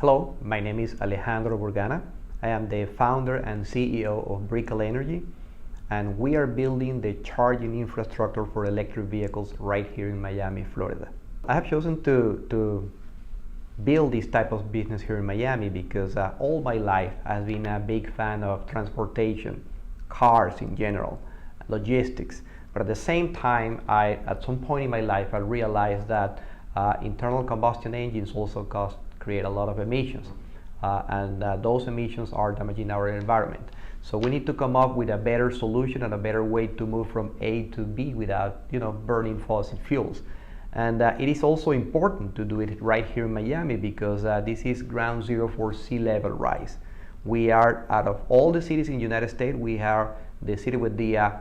Hello, my name is Alejandro Burgana. I am the founder and CEO of Brickell Energy, and we are building the charging infrastructure for electric vehicles right here in Miami, Florida. I have chosen to build this type of business here in Miami because all my life I've been a big fan of transportation, cars in general, logistics. But at the same time, at some point in my life, I realized that internal combustion engines also create a lot of emissions, and those emissions are damaging our environment. So we need to come up with a better solution and a better way to move from A to B without, burning fossil fuels. And it is also important to do it right here in Miami because this is ground zero for sea level rise. We are, out of all the cities in the United States, we are the city with the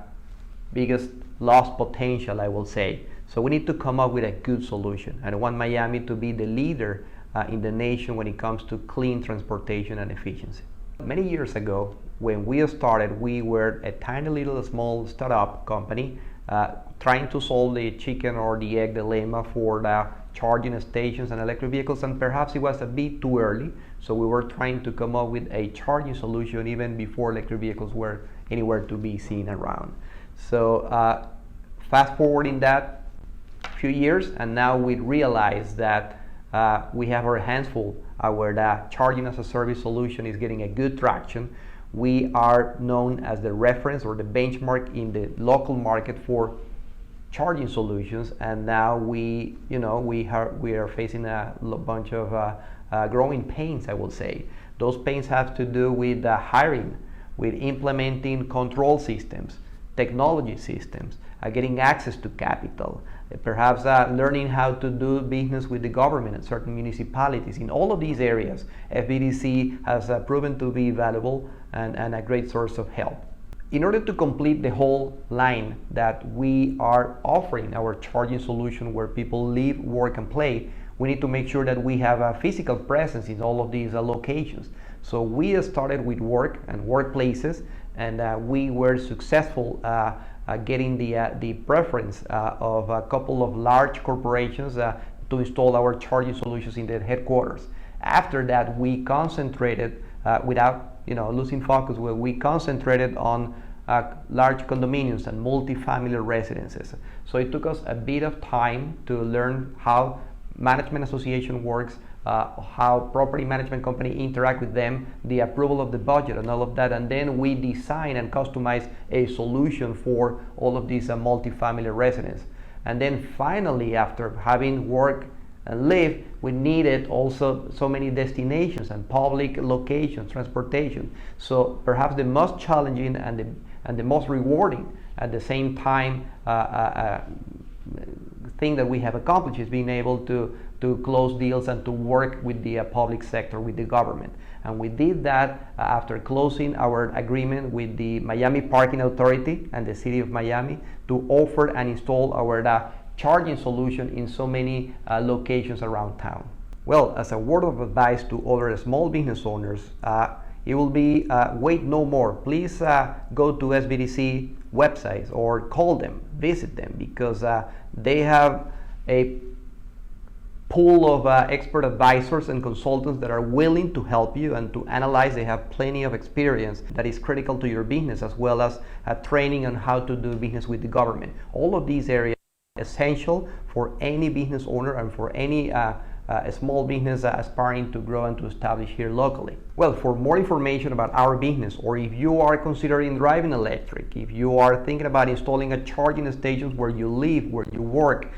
biggest loss potential, I will say. So we need to come up with a good solution. And I want Miami to be the leader in the nation when it comes to clean transportation and efficiency. Many years ago, when we started, we were a tiny little small startup company trying to solve the chicken or the egg dilemma for the charging stations and electric vehicles, and perhaps it was a bit too early. So we were trying to come up with a charging solution even before electric vehicles were anywhere to be seen around. So fast forwarding that few years, and now we realize that we have our hands full. Our charging as a service solution is getting a good traction. We are known as the reference or the benchmark in the local market for charging solutions, and now we are facing a bunch of growing pains, I will say. Those pains have to do with hiring, with implementing control systems, technology systems, getting access to capital, perhaps learning how to do business with the government and certain municipalities. In all of these areas, FBDC has proven to be valuable and a great source of help. In order to complete the whole line that we are offering, our charging solution where people live, work, and play, we need to make sure that we have a physical presence in all of these locations. So we started with work and workplaces, and we were successful getting the preference of a couple of large corporations to install our charging solutions in their headquarters. After that, we concentrated without losing focus. We concentrated on large condominiums and multifamily residences. So it took us a bit of time to learn how management association works, how property management company interact with them, the approval of the budget and all of that, and then we design and customize a solution for all of these multifamily residents. And then finally, after having work and live, we needed also so many destinations and public locations, transportation. So perhaps the most challenging and the most rewarding at the same time thing that we have accomplished is being able to close deals and to work with the public sector, with the government. And we did that after closing our agreement with the Miami Parking Authority and the City of Miami to offer and install our charging solution in so many locations around town. Well, as a word of advice to other small business owners, it will be wait no more. Please go to SBDC websites or call them, visit them, because they have a pool of expert advisors and consultants that are willing to help you and to analyze. They have plenty of experience that is critical to your business, as well as training on how to do business with the government. All of these areas are essential for any business owner and for any small business aspiring to grow and to establish here locally. Well, for more information about our business, or if you are considering driving electric, if you are thinking about installing a charging stations where you live, where you work,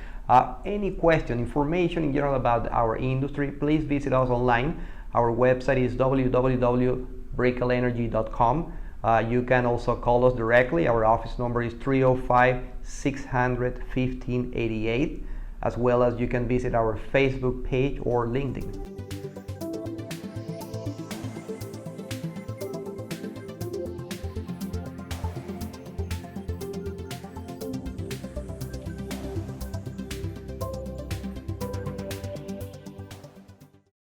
any question, information in general about our industry, please visit us online. Our website is www.brickellenergy.com. You can also call us directly. Our office number is 305-600-1588, as well as you can visit our Facebook page or LinkedIn.